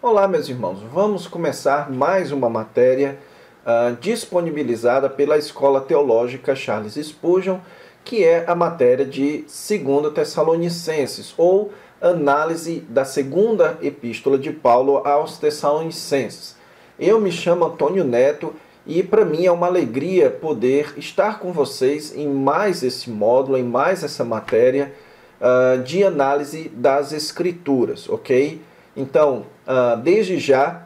Olá, meus irmãos. Vamos começar mais uma matéria disponibilizada pela Escola Teológica Charles Spurgeon, que é a matéria de 2 Tessalonicenses, ou análise da segunda epístola de Paulo aos Tessalonicenses. Eu me chamo Antônio Neto e para mim é uma alegria poder estar com vocês em mais esse módulo, em mais essa matéria de análise das Escrituras, ok? Então, desde já,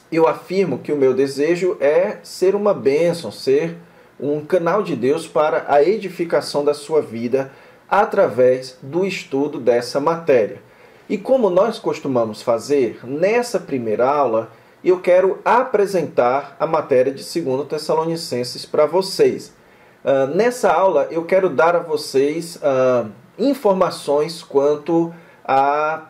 eu afirmo que o meu desejo é ser uma bênção, ser um canal de Deus para a edificação da sua vida através do estudo dessa matéria. E como nós costumamos fazer, nessa primeira aula, eu quero apresentar a matéria de 2 Tessalonicenses para vocês. Nessa aula, eu quero dar a vocês informações quanto a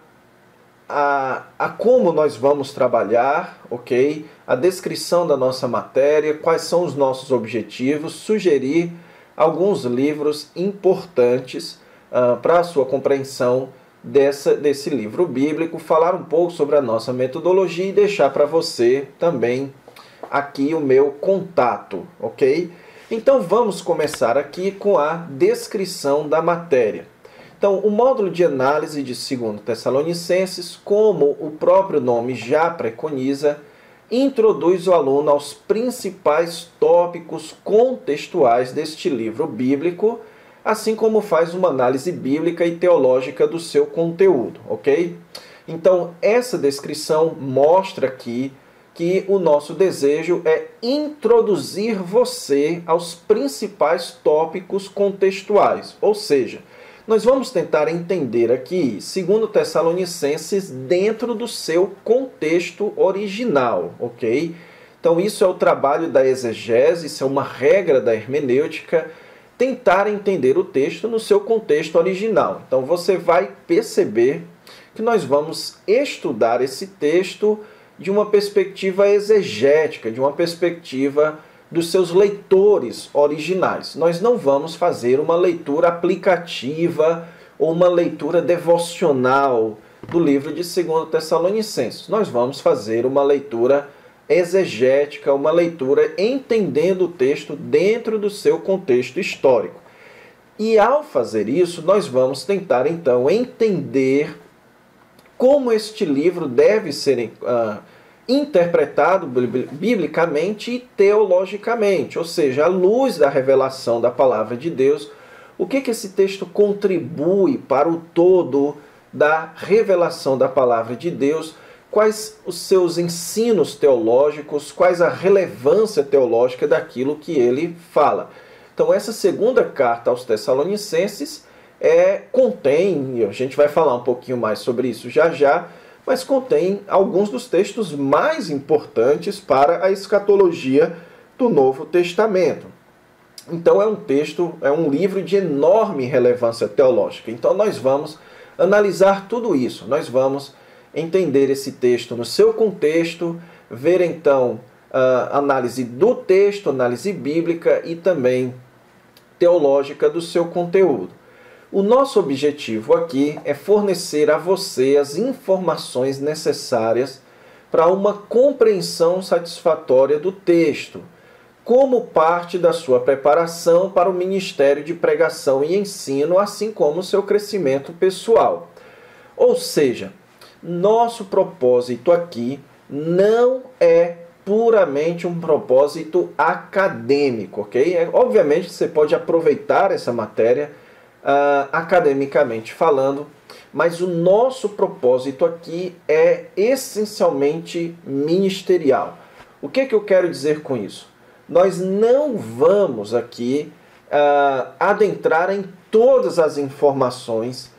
como nós vamos trabalhar, ok? A descrição da nossa matéria, quais são os nossos objetivos, sugerir alguns livros importantes para a sua compreensão desse livro bíblico, falar um pouco sobre a nossa metodologia e deixar para você também aqui o meu contato, ok? Então vamos começar aqui com a descrição da matéria. Então, o módulo de análise de 2 Tessalonicenses, como o próprio nome já preconiza, introduz o aluno aos principais tópicos contextuais deste livro bíblico, assim como faz uma análise bíblica e teológica do seu conteúdo, ok? Então, essa descrição mostra aqui que o nosso desejo é introduzir você aos principais tópicos contextuais, ou seja, nós vamos tentar entender aqui 2 Tessalonicenses dentro do seu contexto original, ok? Então isso é o trabalho da exegese, isso é uma regra da hermenêutica, tentar entender o texto no seu contexto original. Então você vai perceber que nós vamos estudar esse texto de uma perspectiva exegética, de uma perspectiva dos seus leitores originais. Nós não vamos fazer uma leitura aplicativa ou uma leitura devocional do livro de 2 Tessalonicenses. Nós vamos fazer uma leitura exegética, uma leitura entendendo o texto dentro do seu contexto histórico. E ao fazer isso, nós vamos tentar então entender como este livro deve ser interpretado biblicamente e teologicamente, ou seja, à luz da revelação da palavra de Deus, o que esse texto contribui para o todo da revelação da palavra de Deus, quais os seus ensinos teológicos, quais a relevância teológica daquilo que ele fala. Então essa segunda carta aos Tessalonicenses contém, e a gente vai falar um pouquinho mais sobre isso já, mas contém alguns dos textos mais importantes para a escatologia do Novo Testamento. Então é um livro de enorme relevância teológica. Então nós vamos analisar tudo isso, nós vamos entender esse texto no seu contexto, ver então a análise do texto, análise bíblica e também teológica do seu conteúdo. O nosso objetivo aqui é fornecer a você as informações necessárias para uma compreensão satisfatória do texto, como parte da sua preparação para o ministério de pregação e ensino, assim como o seu crescimento pessoal. Ou seja, nosso propósito aqui não é puramente um propósito acadêmico, ok? Obviamente você pode aproveitar essa matéria academicamente falando, mas o nosso propósito aqui é essencialmente ministerial. O que eu quero dizer com isso? Nós não vamos aqui adentrar em todas as informações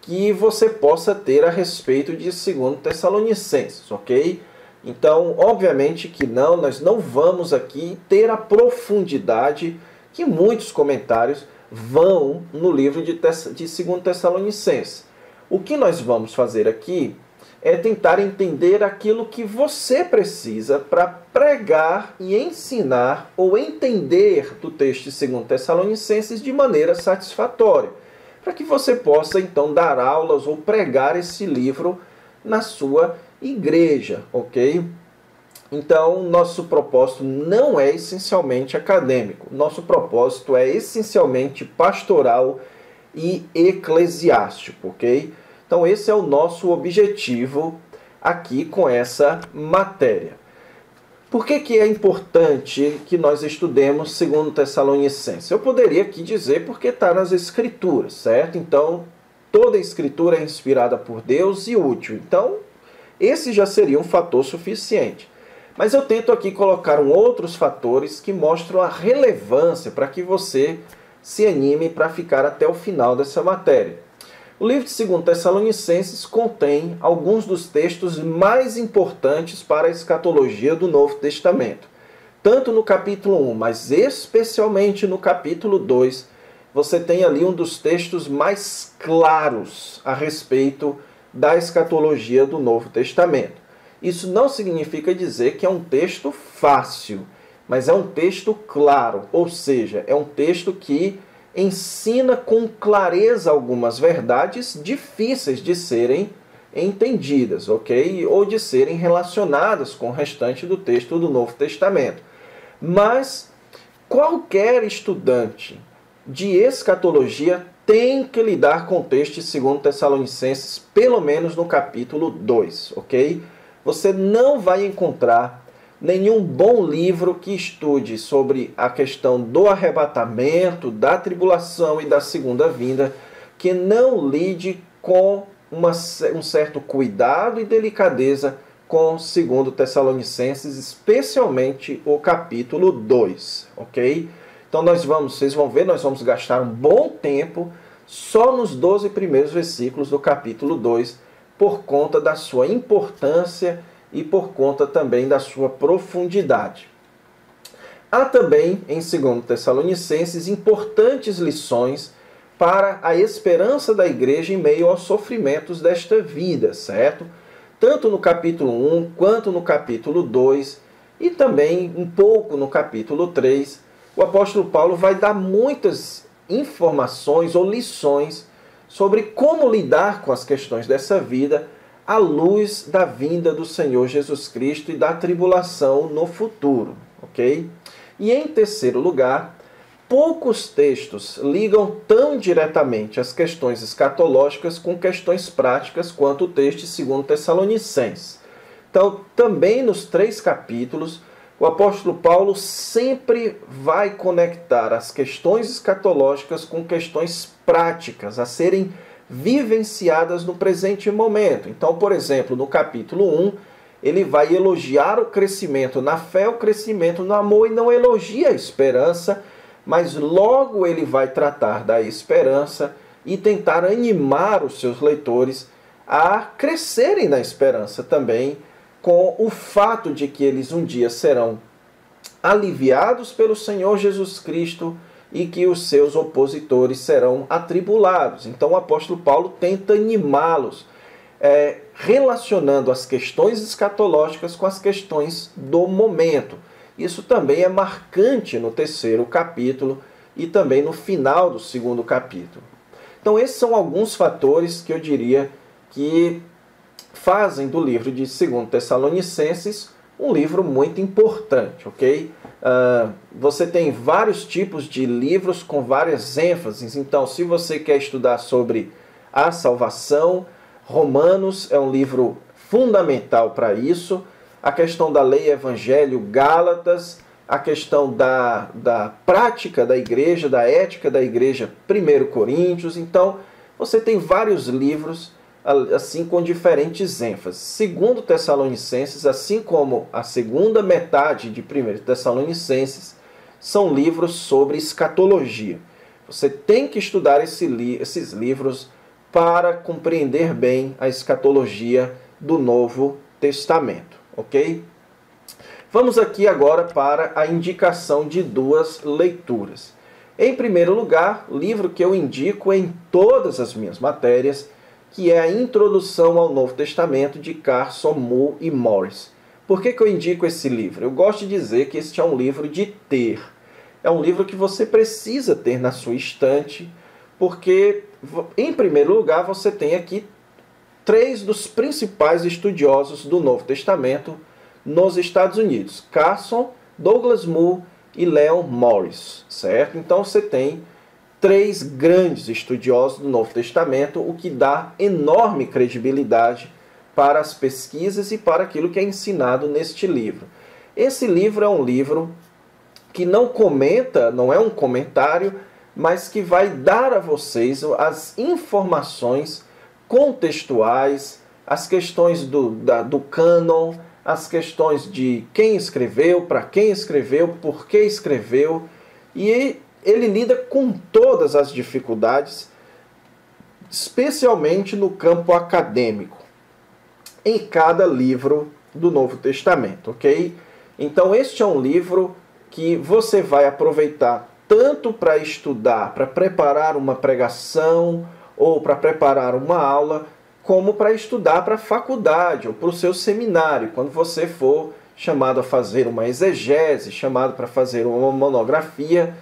que você possa ter a respeito de 2 Tessalonicenses, ok? Então, obviamente que nós não vamos aqui ter a profundidade que muitos comentários vão no livro de 2 Tessalonicenses. O que nós vamos fazer aqui é tentar entender aquilo que você precisa para pregar e ensinar ou entender do texto de 2 Tessalonicenses de maneira satisfatória, para que você possa então dar aulas ou pregar esse livro na sua igreja, ok? Então, nosso propósito não é essencialmente acadêmico. Nosso propósito é essencialmente pastoral e eclesiástico, ok? Então, esse é o nosso objetivo aqui com essa matéria. Por que é importante que nós estudemos 2 Tessalonicenses? Eu poderia aqui dizer porque está nas Escrituras, certo? Então, toda a Escritura é inspirada por Deus e útil. Então, esse já seria um fator suficiente. Mas eu tento aqui colocar outros fatores que mostram a relevância para que você se anime para ficar até o final dessa matéria. O livro de 2 Tessalonicenses contém alguns dos textos mais importantes para a escatologia do Novo Testamento. Tanto no capítulo 1, mas especialmente no capítulo 2, você tem ali um dos textos mais claros a respeito da escatologia do Novo Testamento. Isso não significa dizer que é um texto fácil, mas é um texto claro, ou seja, é um texto que ensina com clareza algumas verdades difíceis de serem entendidas, ok? Ou de serem relacionadas com o restante do texto do Novo Testamento. Mas qualquer estudante de escatologia tem que lidar com o texto de 2 Tessalonicenses, pelo menos no capítulo 2, ok? Você não vai encontrar nenhum bom livro que estude sobre a questão do arrebatamento, da tribulação e da segunda vinda, que não lide com um certo cuidado e delicadeza com 2 Tessalonicenses, especialmente o capítulo 2, ok? Então vocês vão ver, nós vamos gastar um bom tempo só nos 12 primeiros versículos do capítulo 2, por conta da sua importância e por conta também da sua profundidade. Há também, em 2 Tessalonicenses, importantes lições para a esperança da igreja em meio aos sofrimentos desta vida, certo? Tanto no capítulo 1, quanto no capítulo 2, e também um pouco no capítulo 3, o apóstolo Paulo vai dar muitas informações ou lições sobre como lidar com as questões dessa vida à luz da vinda do Senhor Jesus Cristo e da tribulação no futuro, ok? E em terceiro lugar, poucos textos ligam tão diretamente as questões escatológicas com questões práticas quanto o texto de 2 Tessalonicenses. Então, também nos 3 capítulos, o apóstolo Paulo sempre vai conectar as questões escatológicas com questões práticas a serem vivenciadas no presente momento. Então, por exemplo, no capítulo 1, ele vai elogiar o crescimento na fé, o crescimento no amor, e não elogia a esperança, mas logo ele vai tratar da esperança e tentar animar os seus leitores a crescerem na esperança também, com o fato de que eles um dia serão aliviados pelo Senhor Jesus Cristo e que os seus opositores serão atribulados. Então o apóstolo Paulo tenta animá-los, relacionando as questões escatológicas com as questões do momento. Isso também é marcante no 3º capítulo e também no final do 2º capítulo. Então esses são alguns fatores que eu diria que fazem do livro de 2 Tessalonicenses um livro muito importante, ok? Você tem vários tipos de livros com várias ênfases. Então, se você quer estudar sobre a salvação, Romanos é um livro fundamental para isso. A questão da lei, evangelho, Gálatas, a questão da prática da igreja, da ética da igreja, 1 Coríntios. Então, você tem vários livros assim com diferentes ênfases. 2 Tessalonicenses, assim como a segunda metade de 1 Tessalonicenses, são livros sobre escatologia. Você tem que estudar esses livros para compreender bem a escatologia do Novo Testamento, ok? Vamos aqui agora para a indicação de 2 leituras. Em primeiro lugar, livro que eu indico em todas as minhas matérias, que é a Introdução ao Novo Testamento de Carson, Moore e Morris. Por que eu indico esse livro? Eu gosto de dizer que este é um livro de ter. É um livro que você precisa ter na sua estante, porque, em primeiro lugar, você tem aqui três dos principais estudiosos do Novo Testamento nos Estados Unidos: Carson, Douglas Moo e Leon Morris, certo? Então você tem três grandes estudiosos do Novo Testamento, o que dá enorme credibilidade para as pesquisas e para aquilo que é ensinado neste livro. Esse livro é um livro que não comenta, não é um comentário, mas que vai dar a vocês as informações contextuais, as questões do cânon, as questões de quem escreveu, para quem escreveu, por que escreveu, e ele lida com todas as dificuldades, especialmente no campo acadêmico, em cada livro do Novo Testamento, ok? Então este é um livro que você vai aproveitar tanto para estudar, para preparar uma pregação ou para preparar uma aula, como para estudar para a faculdade ou para o seu seminário, quando você for chamado a fazer uma exegese, chamado para fazer uma monografia,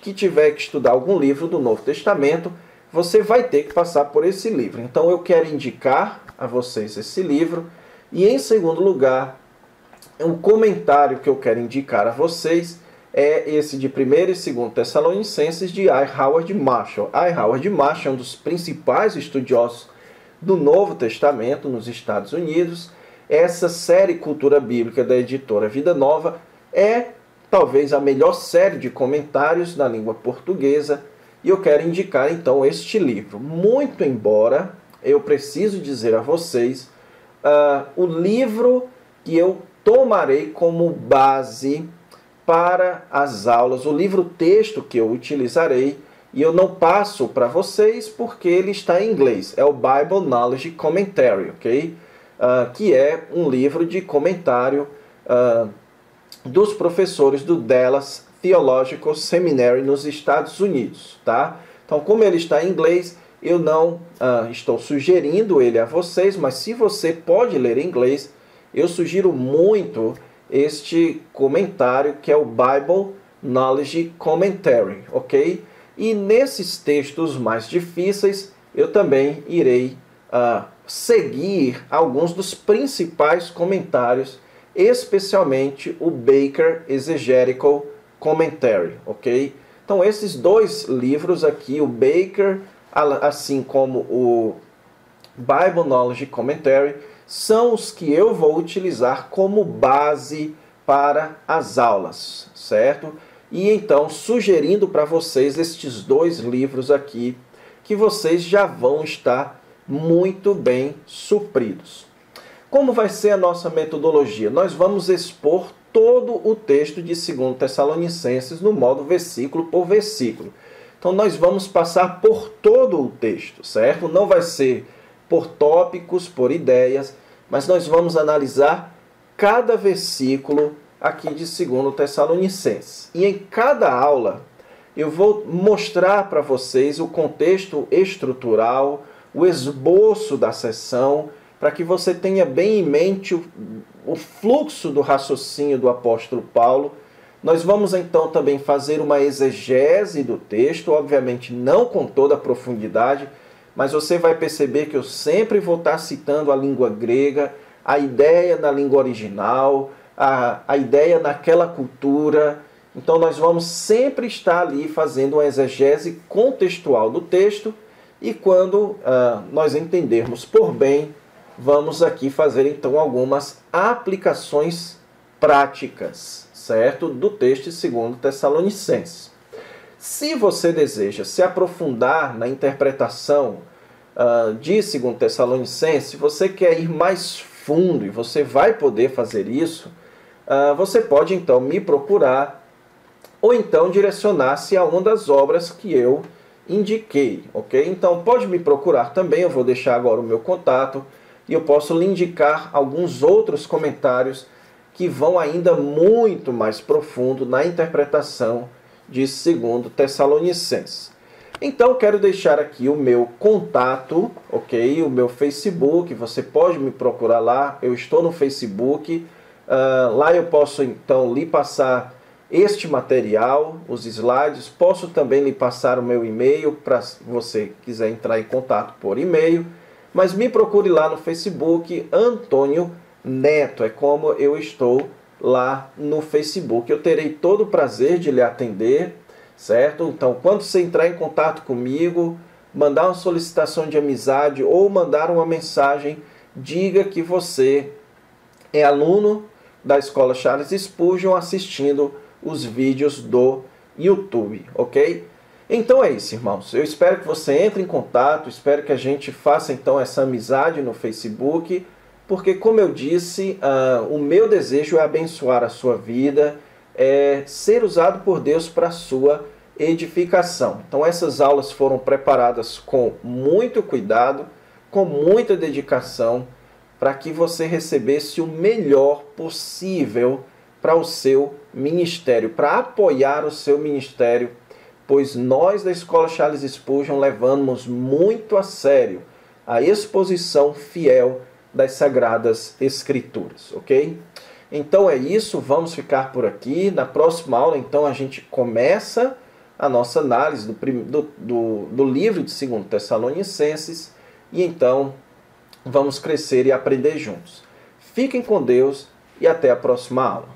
que tiver que estudar algum livro do Novo Testamento, você vai ter que passar por esse livro. Então eu quero indicar a vocês esse livro, e em segundo lugar, um comentário que eu quero indicar a vocês é esse de 1º e 2º Tessalonicenses, de I. Howard Marshall. I. Howard Marshall é um dos principais estudiosos do Novo Testamento nos Estados Unidos. Essa série Cultura Bíblica da editora Vida Nova é talvez a melhor série de comentários na língua portuguesa, e eu quero indicar então este livro. Muito embora eu preciso dizer a vocês, o livro que eu tomarei como base para as aulas, o livro-texto que eu utilizarei, e eu não passo para vocês porque ele está em inglês, é o Bible Knowledge Commentary, ok? Que é um livro de comentário dos professores do Dallas Theological Seminary nos Estados Unidos, tá? Então, como ele está em inglês, eu não estou sugerindo ele a vocês, mas se você pode ler em inglês, eu sugiro muito este comentário, que é o Bible Knowledge Commentary, ok? E nesses textos mais difíceis, eu também irei seguir alguns dos principais comentários, especialmente o Baker Exegetical Commentary, ok? Então esses dois livros aqui, o Baker, assim como o Bible Knowledge Commentary, são os que eu vou utilizar como base para as aulas, certo? E então, sugerindo para vocês estes dois livros aqui, que vocês já vão estar muito bem supridos. Como vai ser a nossa metodologia? Nós vamos expor todo o texto de 2 Tessalonicenses no modo versículo por versículo. Então, nós vamos passar por todo o texto, certo? Não vai ser por tópicos, por ideias, mas nós vamos analisar cada versículo aqui de 2 Tessalonicenses. E em cada aula eu vou mostrar para vocês o contexto estrutural, o esboço da sessão, para que você tenha bem em mente o fluxo do raciocínio do apóstolo Paulo. Nós vamos então também fazer uma exegese do texto, obviamente não com toda a profundidade, mas você vai perceber que eu sempre vou estar citando a língua grega, a ideia na língua original, a ideia naquela cultura. Então nós vamos sempre estar ali fazendo uma exegese contextual do texto, e quando nós entendermos por bem, vamos aqui fazer então algumas aplicações práticas, certo? Do texto de 2 Tessalonicenses. Se você deseja se aprofundar na interpretação de 2 Tessalonicenses, se você quer ir mais fundo, e você vai poder fazer isso, você pode então me procurar, ou então direcionar-se a uma das obras que eu indiquei, ok? Então pode me procurar também, eu vou deixar agora o meu contato, e eu posso lhe indicar alguns outros comentários que vão ainda muito mais profundo na interpretação de 2 Tessalonicenses. Então, quero deixar aqui o meu contato, ok? O meu Facebook, você pode me procurar lá, eu estou no Facebook. Lá eu posso, então, lhe passar este material, os slides. Posso também lhe passar o meu e-mail, para se você quiser entrar em contato por e-mail. mas me procure lá no Facebook, Antônio Neto, é como eu estou lá no Facebook. Eu terei todo o prazer de lhe atender, certo? Então, quando você entrar em contato comigo, mandar uma solicitação de amizade ou mandar uma mensagem, diga que você é aluno da Escola Charles Spurgeon assistindo os vídeos do YouTube, ok? Então é isso, irmãos. Eu espero que você entre em contato, espero que a gente faça então essa amizade no Facebook, porque, como eu disse, o meu desejo é abençoar a sua vida, é ser usado por Deus para a sua edificação. Então essas aulas foram preparadas com muito cuidado, com muita dedicação, para que você recebesse o melhor possível para o seu ministério, para apoiar o seu ministério, pois nós da Escola Charles Spurgeon levamos muito a sério a exposição fiel das Sagradas Escrituras, ok? Então é isso, vamos ficar por aqui. Na próxima aula, então, a gente começa a nossa análise do livro de 2 Tessalonicenses e então vamos crescer e aprender juntos. Fiquem com Deus e até a próxima aula.